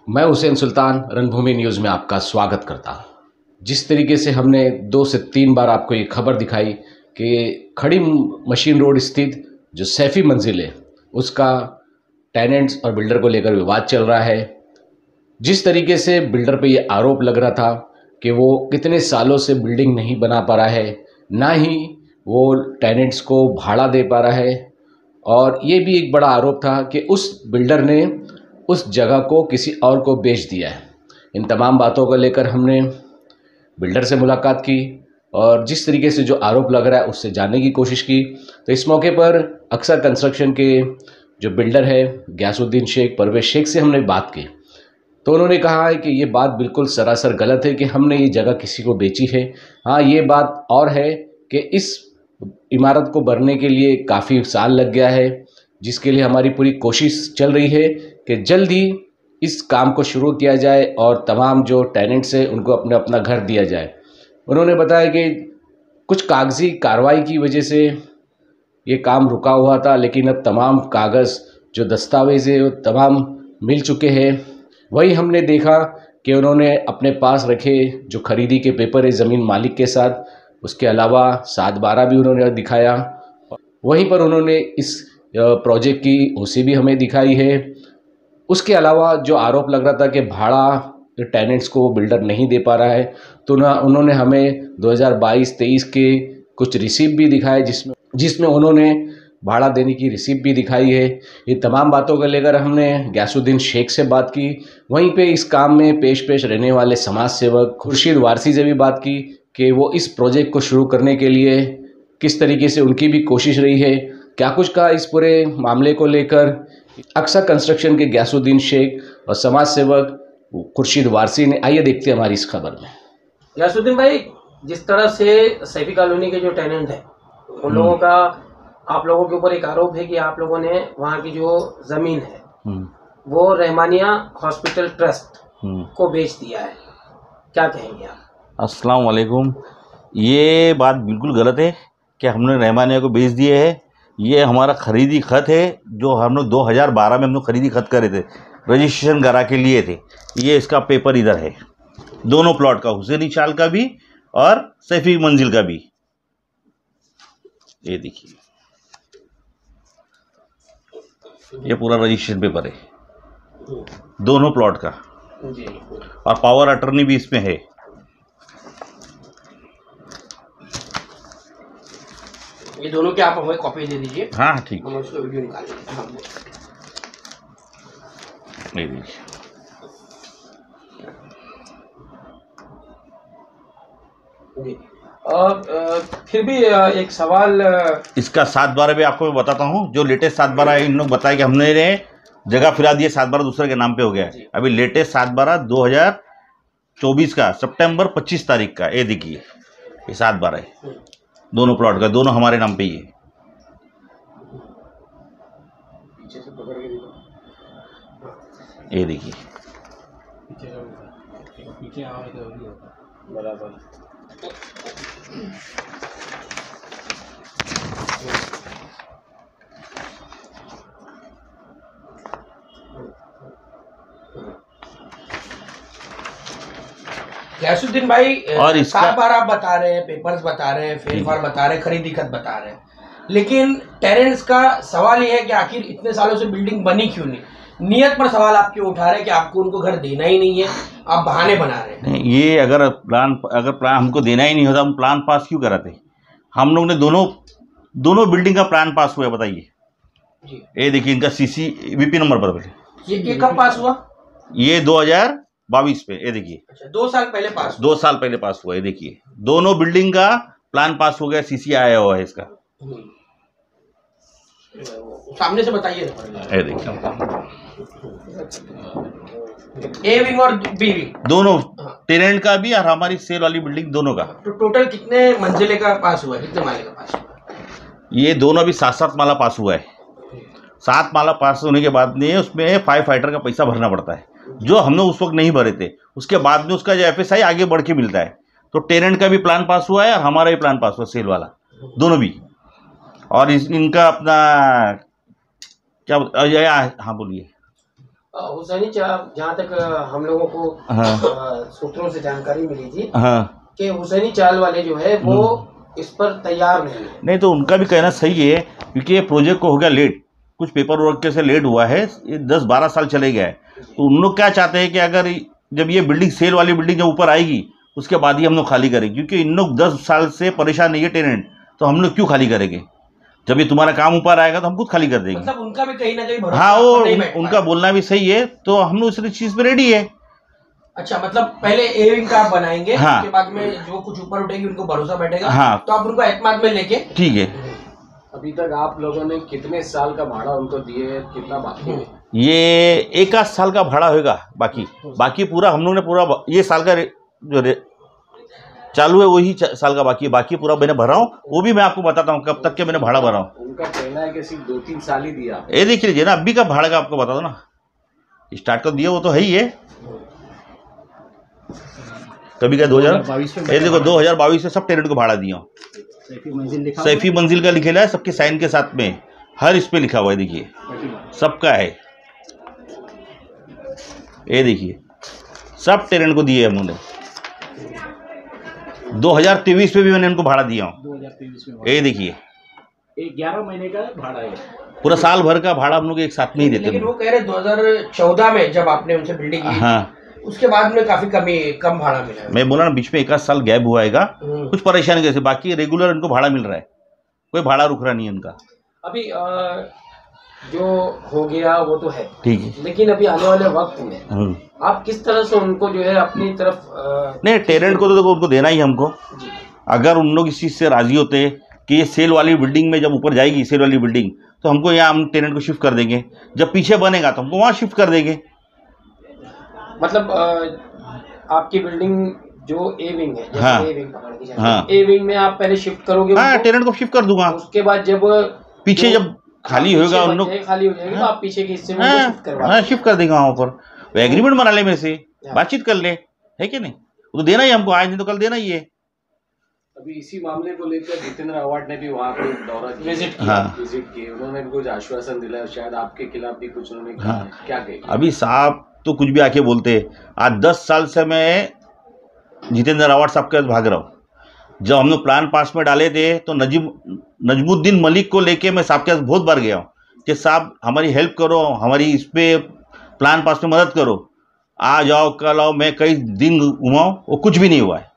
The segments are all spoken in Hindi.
मैं हुसैन सुल्तान रणभूमि न्यूज़ में आपका स्वागत करता हूं। जिस तरीके से हमने 2 से 3 बार आपको ये खबर दिखाई कि खड़ी मशीन रोड स्थित जो सैफी मंजिल है उसका टेनेंट्स और बिल्डर को लेकर विवाद चल रहा है। जिस तरीके से बिल्डर पे ये आरोप लग रहा था कि वो कितने सालों से बिल्डिंग नहीं बना पा रहा है, ना ही वो टेनेंट्स को भाड़ा दे पा रहा है, और ये भी एक बड़ा आरोप था कि उस बिल्डर ने उस जगह को किसी और को बेच दिया है। इन तमाम बातों को लेकर हमने बिल्डर से मुलाकात की और जिस तरीके से जो आरोप लग रहा है उससे जानने की कोशिश की। तो इस मौके पर अक्सर कंस्ट्रक्शन के जो बिल्डर है गयासुद्दीन शेख, परवेज शेख से हमने बात की, तो उन्होंने कहा है कि ये बात बिल्कुल सरासर गलत है कि हमने ये जगह किसी को बेची है। हाँ, ये बात और है कि इस इमारत को बनने के लिए काफ़ी साल लग गया है, जिसके लिए हमारी पूरी कोशिश चल रही है कि जल्द ही इस काम को शुरू किया जाए और तमाम जो टेनेंट्स हैं उनको अपना अपना घर दिया जाए। उन्होंने बताया कि कुछ कागजी कार्रवाई की वजह से ये काम रुका हुआ था, लेकिन अब तमाम कागज़ जो दस्तावेज़ है वो तमाम मिल चुके हैं। वही हमने देखा कि उन्होंने अपने पास रखे जो खरीदी के पेपर है ज़मीन मालिक के साथ, उसके अलावा 7/12 भी उन्होंने दिखाया। वहीं पर उन्होंने इस प्रोजेक्ट की ओसी भी हमें दिखाई है। उसके अलावा जो आरोप लग रहा था कि भाड़ा टेनेंट्स को बिल्डर नहीं दे पा रहा है, तो ना उन्होंने हमें 2022-23 के कुछ रिसीप्ट भी दिखाए जिसमें उन्होंने भाड़ा देने की रिसीप्ट भी दिखाई है। ये तमाम बातों को लेकर हमने गयासुद्दीन शेख से बात की। वहीं पे इस काम में पेश रहने वाले समाज सेवक खुर्शीद वारसी से भी बात की कि वो इस प्रोजेक्ट को शुरू करने के लिए किस तरीके से उनकी भी कोशिश रही है, क्या कुछ कहा इस पूरे मामले को लेकर। अक्सर कंस्ट्रक्शन के गयासुद्दीन शेख और समाज सेवक खुर्शीद वारसी ने, आइए देखते हैं हमारी इस खबर में। गयासुद्दीन भाई, जिस तरह से सैफी कॉलोनी के जो टेनेंट हैं उन लोगों का आप लोगों के ऊपर एक आरोप है कि आप लोगों ने वहाँ की जो जमीन है वो रहमानिया हॉस्पिटल ट्रस्ट को बेच दिया है, क्या कहेंगे आप? अस्सलाम वालेकुम। ये बात बिल्कुल गलत है कि हमने रहमानिया को बेच दिए है। ये हमारा खरीदी खत है जो हम लोग 2012 में हम लोग खरीदी खत करे थे, रजिस्ट्रेशन करा के लिए थे। ये इसका पेपर इधर है, दोनों प्लॉट का, हुसैनी चाल का भी और सैफी मंजिल का भी। ये देखिए, ये पूरा रजिस्ट्रेशन पेपर है दोनों प्लॉट का, और पावर अटर्नी भी इसमें है। ये दोनों की आप हमें कॉपी दे दीजिए। हाँ ठीक, हम उसको वीडियो निकाल लेंगे। हाँ। नहीं देखिए, फिर भी एक सवाल इसका 7/12 भी आपको मैं बताता हूँ। जो लेटेस्ट 7/12 है, इन लोग बताया कि हमने जगह फिरा दी है, 7/12 दूसरे के नाम पे हो गया है। अभी लेटेस्ट 7/12 2024 का सितंबर 25 तारीख का, ये देखिए, ये 7/12 है दोनों प्लॉट का, दोनों हमारे नाम पे ही है। ये देखिए, बराबर। गयासुद्दीन भाई, और इसका 7/12 आप बता रहे हैं, पेपर्स बता रहे हैं, फेरफार बता रहे हैं, खरीदी खत बता रहे हैं, लेकिन टेरेंट्स का सवाल ये है कि आखिर इतने सालों से बिल्डिंग बनी क्यों नहीं? नियत पर सवाल आप क्यों उठा रहे हैं कि आपको उनको घर देना ही नहीं है, आप बहाने बना रहे हैं? ये अगर प्लान हमको देना ही नहीं होता, हम प्लान पास क्यों कराते? हम लोग ने दोनों बिल्डिंग का प्लान पास हुआ है, बताइए। ये देखिए, इनका CCVP नंबर पर ये कब पास हुआ? ये 2022 पे, ये देखिए। अच्छा, 2 साल पहले पास? 2 साल पहले पास हुआ है। देखिए, दोनों बिल्डिंग का प्लान पास हो गया, CC आया हुआ है इसका। सामने से बताइए ना। ये देखिए, A विंग और B विंग दोनों, टेनेंट का भी और हमारी सेल वाली बिल्डिंग दोनों का। तो टोटल कितने मंजिले का पास हुआ है, कितने माले का पास हुआ है? ये दोनों अभी 7-7 माला पास हुआ है। 7 माला पास होने के बाद में उसमें फायर फाइटर का पैसा भरना पड़ता है, जो हमने उस वक्त नहीं भरे थे। उसके बाद में उसका जो FSI आगे बढ़ के मिलता है। तो टेनेंट का भी प्लान पास हुआ है और हमारा भी प्लान पास हुआ, सेल वाला, दोनों भी। और इनका अपना क्या, हाँ बोलिए। हुसैनी जहाँ तक हम लोगों को सूत्रों से जानकारी मिली थी कि हुसैनी चाल वाले जो है वो इस पर तैयार नहीं। तो उनका भी कहना सही है, क्योंकि ये प्रोजेक्ट को हो गया लेट, कुछ पेपर वर्क के से लेट हुआ है, ये 10-12 साल चले गया है। तो उन लोग क्या चाहते हैं कि अगर जब ये बिल्डिंग सेल वाली बिल्डिंग जब ऊपर आएगी उसके बाद ही हम लोग खाली करेंगे, क्योंकि इन लोग 10 साल से परेशान नहीं है टेनेंट, तो हम लोग क्यों खाली करेंगे? जब ये तुम्हारा काम ऊपर आएगा तो हम खुद खाली कर देंगे। मतलब उनका भी कहीं ना कहीं भरोसा, हाँ, वो उनका बोलना भी सही है, तो हम लोग इस चीज पे रेडी है। अच्छा, मतलब पहले ए विंग का आप बनाएंगे, हाँ, उसके बाद में जो कुछ ऊपर उठेगी उनको भरोसा बैठेगा, हाँ, तो आप उनको एतमाद में लेके, ठीक है। अभी तक आप लोगों ने कितने साल का भाड़ा उनको दिए, कितना बाकी है? ये 1 साल का भाड़ा होगा, बाकी पूरा हम लोग ने पूरा ये साल का जो चालू है वही साल का बाकी पूरा मैंने भरा हूँ। वो भी मैं आपको बताता हूँ कब तक के मैंने भाड़ा भरा हूँ। उनका कहना है कि सिर्फ 2-3 साल ही दिया। ये देख लीजिए ना, अभी का भाड़ा का आपको बता दो ना, स्टार्ट कर दिया वो तो है ही है। कभी क्या 2022 ये देखो 2022 से सब टेनेंट को भाड़ा दिया। सैफी मंजिल का लिखेला है, सबके साइन के साथ में, हर इस पे लिखा हुआ है, देखिए सबका है। ये देखिए सब टेनेंट को दिए हम उन्हें। 2023 में भी मैंने उनको भाड़ा दिया हूँ। 2023 में ये देखिए 11 महीने का भाड़ा है, पूरा साल भर का भाड़ा हम लोग एक साथ में ही देते हैं। लेकिन वो कह रहे 2014 में जब आपने उनसे बिल्डिंग की, हाँ, उसके बाद में काफी कम भाड़ा मिला है। मैं बोला ना, बीच में 1 साल गैप हुआ है, कुछ परेशानी कैसे, बाकी रेगुलर इनको भाड़ा मिल रहा है, कोई भाड़ा रुक रहा नहीं है उनका। अभी जो हो गया वो तो है, ठीक है, लेकिन अभी आने वाले वक्त में आप किस तरह से उनको जो है अपनी तरफ नहीं, टेनेंट को तो देखो उनको देना ही हमको। अगर उन लोग इस चीज़ से राजी होते हैं कि ये सेल वाली बिल्डिंग में जब ऊपर जाएगी सेल वाली बिल्डिंग, तो हमको यहाँ हम टेनेंट को शिफ्ट कर देंगे। जब पीछे बनेगा तो हमको वहाँ शिफ्ट कर देंगे। मतलब आपकी बिल्डिंग जो ए विंग है, हाँ, ए विंग पकड़ के हाँ, ए विंग में आप पहले शिफ्ट करोगे, हाँ, टेनेंट को शिफ्ट कर दूंगा। उसके बाद जब पीछे जब खाली होगा उन लोग खाली हो जाएगी तो आप पीछे के हिस्से में शिफ्ट कर देंगे वहाँ पर। वो एग्रीमेंट बना ले मेरे से, बातचीत कर ले, है कि नहीं? वो तो देना ही हमको, आज नहीं तो कल देना ही है। अभी इसी मामले को लेकर जितेंद्र आवाड ने भी वहाँ पे दौरा किया, विजिट किए, उन्होंने भी कुछ आश्वासन दिलाया, शायद आपके खिलाफ भी कुछ उन्होंने कहा। क्या कहे? अभी साहब तो कुछ भी आके बोलते हैं। आज 10 साल से मैं जितेंद्र आवाड साहब के पास भाग रहा हूँ। जब हम लोग प्लान पास में डाले थे तो नजमुद्दीन मलिक को लेके मैं साहब के पास बहुत बार गया हूँ कि साहब हमारी हेल्प करो, हमारी इस पे प्लान पास में मदद करो, आ जाओ कल आओ। मैं कई दिन घुमाऊँ, वो कुछ भी नहीं हुआ है।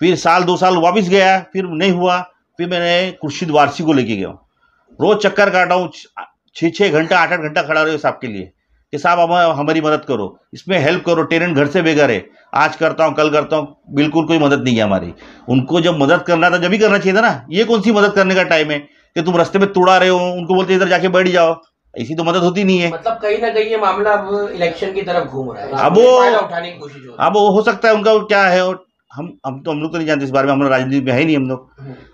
फिर साल 2 साल वापस गया, फिर नहीं हुआ। फिर मैंने खुर्शीद वारसी को लेके गया हूँ, रोज़ चक्कर काटा हूँ, 6-6 घंटा 8-8 घंटा खड़ा रहे साहब के लिए कि साहब हमारी मदद करो, इसमें हेल्प करो, टेनेंट घर से बेघर है, आज करता हूँ कल करता हूँ। बिल्कुल कोई मदद नहीं है हमारी। उनको जब मदद करना था जब ही करना चाहिए था ना। ये कौन सी मदद करने का टाइम है कि तुम रास्ते में तोड़ा रहे हो, उनको बोलते इधर जाके बैठ जाओ, ऐसी तो मदद होती नहीं है। मतलब कहीं ना कहीं ये मामला अब इलेक्शन की तरफ घूम रहा है, अब वो हो सकता है उनका क्या है, हम लोग तो नहीं जानते इस बारे में, हम लोग राजनीति में है नहीं हम लोग।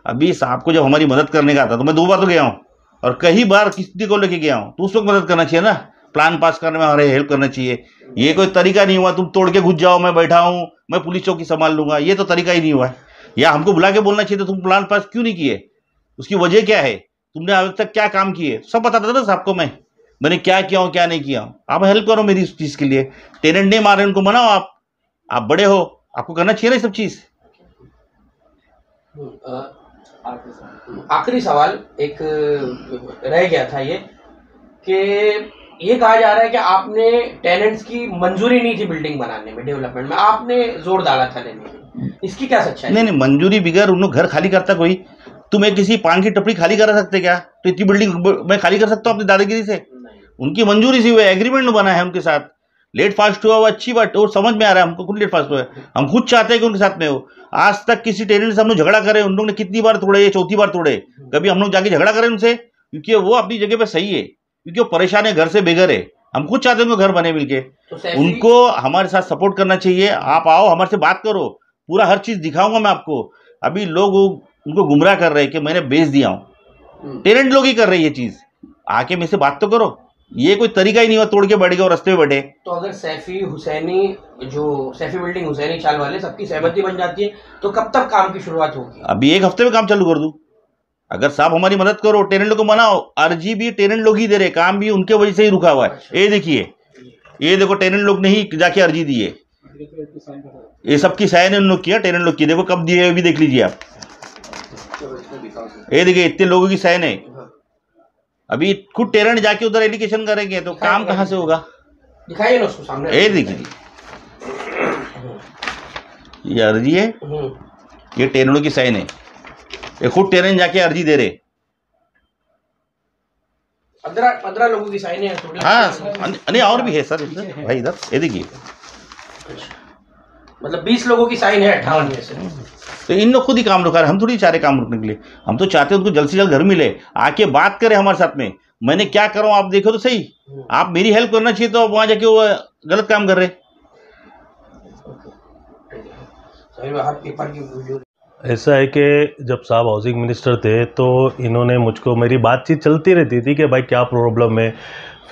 अभी साहब को जब हमारी मदद करने का था तो मैं 2 बार तो गया हूँ और कई बार किसी को लेके गया हूँ, तो उस वक्त मदद करना चाहिए ना, प्लान पास करने में हमारे हेल्प करना चाहिए। ये कोई तरीका नहीं हुआ तुम तोड़ के घुस जाओ, मैं बैठा हूँ, मैं पुलिस चौकी संभाल लूंगा, ये तो तरीका ही नहीं हुआ है। या हमको बुला के बोलना चाहिए तुम प्लान पास क्यों नहीं किए, उसकी वजह क्या है, तुमने अब तक क्या काम किए, सब बताता था ना साहब को मैंने क्या किया हूँ क्या नहीं किया हूँ। आप हेल्प करो मेरी इस चीज़ के लिए। टेनेंट नहीं मारे उनको मनाओ, आप बड़े हो, आपको करना चाहिए ना ये सब चीज़। आखिरी सवाल एक रह गया था ये कि ये कहा जा रहा है कि आपने टेनेंट्स की मंजूरी नहीं थी बिल्डिंग बनाने में, डेवलपमेंट में आपने जोर डाला था लेने में, इसकी क्या सच्चाई? नहीं, मंजूरी बिगैर उन लोग घर खाली करता कोई? तुम्हें किसी पान की टपरी खाली करा सकते क्या? तो इतनी बिल्डिंग मैं खाली कर सकता हूँ अपनी दादागिरी से? उनकी मंजूरी से हुआ, एग्रीमेंट बना है उनके साथ। लेट फास्ट हुआ वो अच्छी बात, और समझ में आ रहा है हमको, खुद लेट फास्ट हुआ है, हम खुद चाहते हैं कि उनके साथ में हो। आज तक किसी टेनेंट से हम लोग झगड़ा करें, उन लोग ने कितनी बार तोड़े, ये 4थी बार तोड़े। कभी हम लोग जाके झगड़ा करें उनसे? क्योंकि वो अपनी जगह पे सही है, क्योंकि वो परेशान है, घर से बेघर है। हम खुद चाहते हैं उनको घर बने मिलके। उनको हमारे साथ सपोर्ट करना चाहिए। आप आओ, हमारे से बात करो, पूरा हर चीज दिखाऊंगा मैं आपको। अभी लोग उनको गुमराह कर रहे हैं कि मैंने बेच दिया हूँ, टेनेंट लोग ही कर रहे हैं ये चीज। आके मेरे से बात तो करो, ये कोई तरीका ही नहीं हुआ, तोड़ के बैठ गए और रास्ते में बैठे। तो अगर सैफी हुसैनी जो सैफी बिल्डिंग हुसैनी चाल वाले सबकी सहमति बन जाती है तो कब तक काम की शुरुआत होगी? अभी 1 हफ्ते में काम चालू कर दूं। अगर साहब हमारी मदद करो, टेनेंट लोग को मनाओ। अर्जी भी टेनेंट लोग ही दे रहे, काम भी उनके वजह से ही रुका हुआ है। ये देखिए, ये देखो टेनेंट लोग ने ही जाके अर्जी दी है, ये सबकी साइन उन लोग किया, टेनेंट लोग की। देखो कब दिए है भी देख लीजिए आप, ये देखिए इतने लोगों की साइन है। अभी खुद टेनेंट जाके उधर एलिगेशन करेंगे तो काम कहाँ से होगा? दिखाइए ना उसको सामने। ये देखिए ये अर्जी है, ये टेनेंटों की साइन है, ये खुद टेनेंट जाके अर्जी दे रहे। 15 लोगों की साइन है। हाँ नहीं और भी है सर इधर, भाई इधर ये देखिए, मतलब 20 लोगों की साइन है 58 में से। तो इन लोग खुद ही काम रुका रहे, हम थोड़ी चाह रहे काम रुकने के लिए। हम तो चाहते हैं उनको जल्द से जल्द घर मिले, आके बात करें हमारे साथ में। मैंने क्या करूँ आप देखो तो सही, आप मेरी हेल्प करना चाहिए, तो वहां जाके वो गलत काम कर रहे। ऐसा है कि जब साहब हाउसिंग मिनिस्टर थे तो इन्होंने मुझको, मेरी बातचीत चलती रहती थी कि भाई क्या प्रॉब्लम है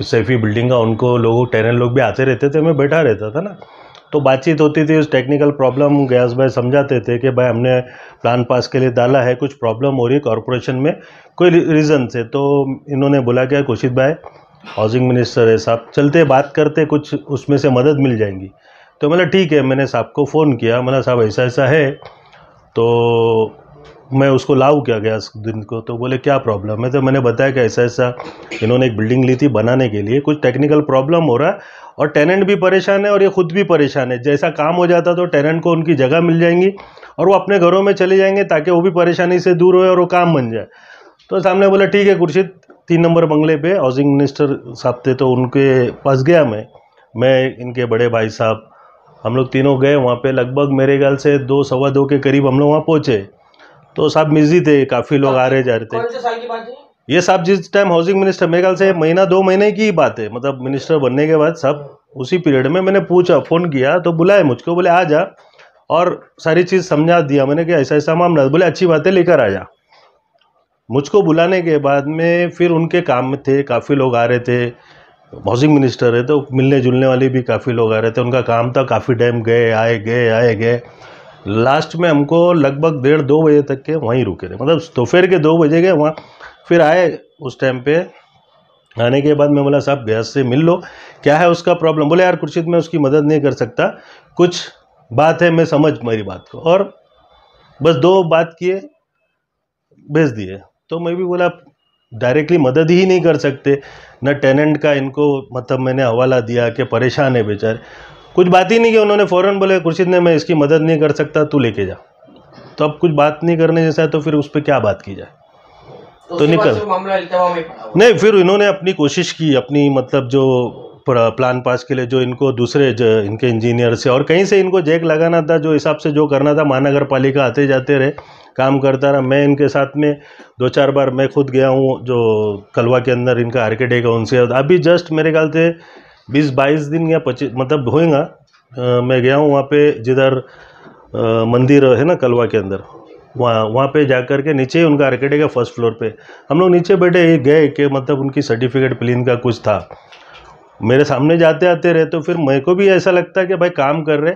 सैफी बिल्डिंग का। उनको लोगों टेनेंट लोग भी आते रहते थे, मैं बैठा रहता था ना, तो बातचीत होती थी। उस टेक्निकल प्रॉब्लम गयास भाई समझाते थे कि भाई हमने प्लान पास के लिए डाला है, कुछ प्रॉब्लम हो रही है कॉरपोरेशन में कोई रीज़न से। तो इन्होंने बोला कि खुर्शीद भाई हाउसिंग मिनिस्टर है साहब, चलते बात करते, कुछ उसमें से मदद मिल जाएंगी। तो मैंने ठीक है, मैंने साहब को फ़ोन किया, मैंने साहब ऐसा ऐसा है, तो मैं उसको लाऊं क्या गैस दिन को? तो बोले क्या प्रॉब्लम है? तो मैंने बताया कि ऐसा ऐसा इन्होंने एक बिल्डिंग ली थी बनाने के लिए, कुछ टेक्निकल प्रॉब्लम हो रहा है और टेनेंट भी परेशान है और ये खुद भी परेशान है। जैसा काम हो जाता तो टेनेंट को उनकी जगह मिल जाएंगी और वो अपने घरों में चले जाएंगे ताकि वो भी परेशानी से दूर होए और वो काम बन जाए। तो सामने बोला ठीक है खुर्शीद, 3 नंबर बंगले पे हाउसिंग मिनिस्टर साहब थे, तो उनके पास गया मैं इनके बड़े भाई साहब, हम लोग तीनों गए वहाँ पे। लगभग मेरे ख्याल से 2 सवा 2 के करीब हम लोग वहाँ पहुँचे। तो साहब बिजी थे, काफ़ी लोग आ रहे जा रहे थे। कौन से साल की बात है ये साहब जिस टाइम हाउसिंग मिनिस्टर, मेरे ख्याल से महीना 2 महीने की बात है, मतलब मिनिस्टर बनने के बाद साहब उसी पीरियड में मैंने पूछा, फ़ोन किया तो बुलाए मुझको, बोले आ जा और सारी चीज़ समझा दिया मैंने कि ऐसा ऐसा मामला। बोले अच्छी बात है, लेकर आ जा। मुझको बुलाने के बाद में फिर उनके काम में थे, काफ़ी लोग आ रहे थे, हाउसिंग मिनिस्टर है तो मिलने जुलने वाले भी काफ़ी लोग आ रहे थे। उनका काम था, काफ़ी टाइम गए आए गए। लास्ट में हमको लगभग 1:30-2 बजे तक के वहीं रुके थे, मतलब दोपहर के 2 बजे गए वहाँ। फिर आए, उस टाइम पे आने के बाद मैं बोला साहब गैस से मिल लो, क्या है उसका प्रॉब्लम? बोले यार खुर्शीद मैं उसकी मदद नहीं कर सकता, कुछ बात है, मैं समझ मेरी बात को। और बस 2 बात किए, भेज दिए। तो मैं भी बोला डायरेक्टली मदद ही नहीं कर सकते न, टेनेंट का इनको मतलब मैंने हवाला दिया कि परेशान है बेचारे, कुछ बात ही नहीं की। उन्होंने फ़ौरन बोले खुर्शीद ने मैं इसकी मदद नहीं कर सकता, तू लेके जा। तो अब कुछ बात नहीं करने जैसा है तो फिर उस पर क्या बात की जाए? तो निकल नहीं, फिर इन्होंने अपनी कोशिश की, अपनी मतलब जो प्लान पास के लिए जो इनको दूसरे इनके इंजीनियर से और कहीं से इनको जैक लगाना था, जो हिसाब से जो करना था, महानगर पालिका आते जाते रहे, काम करता रहा। मैं इनके साथ में 2-4 बार मैं खुद गया हूँ, जो कलवा के अंदर इनका आर्किटेक्ट है उनसे। अभी जस्ट मेरे ख्याल से 20-22 दिन या 25 मतलब होएगा, मैं गया हूँ वहाँ पे, जिधर मंदिर है ना कलवा के अंदर, वहाँ पे जाकर के नीचे उनका आर्किटेक्ट है, फर्स्ट फ्लोर पे। हम लोग नीचे बैठे गए कि मतलब उनकी सर्टिफिकेट प्लान का कुछ था, मेरे सामने जाते आते रहे। तो फिर मेरे को भी ऐसा लगता है कि भाई काम कर रहे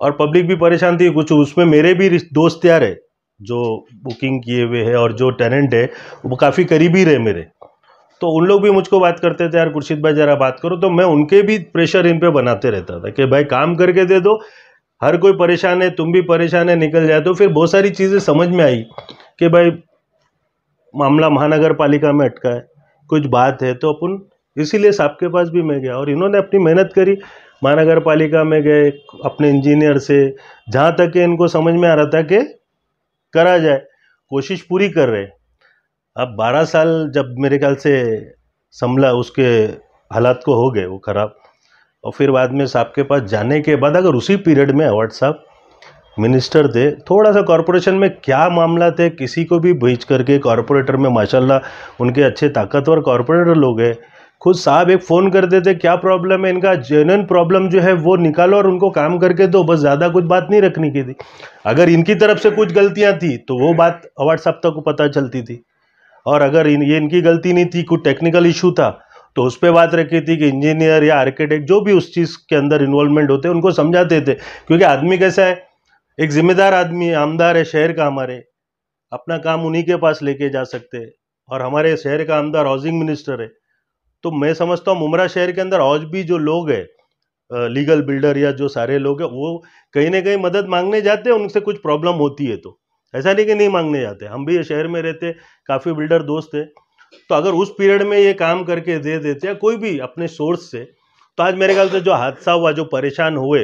और पब्लिक भी परेशान थी कुछ, उसमें मेरे भी दोस्त यार है जो बुकिंग किए हुए है और जो टेनेंट है वो काफ़ी करीबी रहे मेरे। तो उन लोग भी मुझको बात करते थे यार खुर्शीद भाई ज़रा बात करो, तो मैं उनके भी प्रेशर इन पे बनाते रहता था कि भाई काम करके दे दो, हर कोई परेशान है, तुम भी परेशान है, निकल जाए। तो फिर बहुत सारी चीज़ें समझ में आई कि भाई मामला महानगर पालिका में अटका है, कुछ बात है, तो अपन इसीलिए साहब के पास भी मैं गया और इन्होंने अपनी मेहनत करी। महानगर पालिका में गए अपने इंजीनियर से, जहाँ तक कि इनको समझ में आ रहा था कि करा जाए, कोशिश पूरी कर रहे। अब 12 साल जब मेरे ख्याल से संभला, उसके हालात को हो गए वो ख़राब, और फिर बाद में साहब के पास जाने के बाद, अगर उसी पीरियड में अवार्ड साहब मिनिस्टर थे, थोड़ा सा कॉरपोरेशन में क्या मामला थे, किसी को भी भेज करके कॉरपोरेटर में माशाल्लाह उनके अच्छे ताकतवर कॉरपोरेटर लोग हैं, खुद साहब एक फ़ोन कर देते क्या प्रॉब्लम है, इनका जेन्युइन प्रॉब्लम जो है वो निकालो और उनको काम करके दो, बस ज़्यादा कुछ बात नहीं रखनी की थी। अगर इनकी तरफ से कुछ गलतियाँ थी तो वो बात अवार्ड साहब तक को पता चलती थी, और अगर ये इनकी गलती नहीं थी, कुछ टेक्निकल इशू था तो उस पर बात रखी थी कि इंजीनियर या आर्किटेक्ट जो भी उस चीज़ के अंदर इन्वॉल्वमेंट होते हैं उनको समझाते थे। क्योंकि आदमी कैसा है, एक जिम्मेदार आदमी है, आमदार है शहर का, हमारे अपना काम उन्हीं के पास लेके जा सकते हैं, और हमारे शहर का आमदार हाउसिंग मिनिस्टर है। तो मैं समझता हूँ मुमरा शहर के अंदर आज भी जो लोग हैं लीगल बिल्डर या जो सारे लोग हैं वो कहीं ना कहीं मदद मांगने जाते हैं, उनसे कुछ प्रॉब्लम होती है तो ऐसा नहीं कि नहीं मांगने जाते। हम भी ये शहर में रहते, काफ़ी बिल्डर दोस्त है, तो अगर उस पीरियड में ये काम करके दे देते हैं कोई भी अपने सोर्स से, तो आज मेरे ख्याल से जो हादसा हुआ, जो परेशान हुए,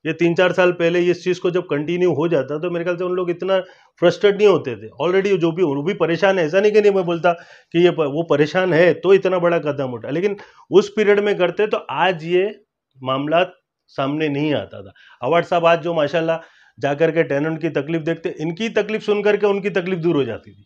ये 3-4 साल पहले इस चीज़ को जब कंटिन्यू हो जाता तो मेरे ख्याल से उन लोग इतना फ्रस्ट्रेट नहीं होते थे। ऑलरेडी जो भी वो भी परेशान है, ऐसा नहीं कि नहीं मैं बोलता कि ये वो परेशान है तो इतना बड़ा कदम उठा, लेकिन उस पीरियड में करते तो आज ये मामला सामने नहीं आता था। अवार्ड साहब आज जो माशाल्लाह जाकर के टेनेंट की तकलीफ देखते, इनकी तकलीफ सुन करके उनकी तकलीफ दूर हो जाती थी।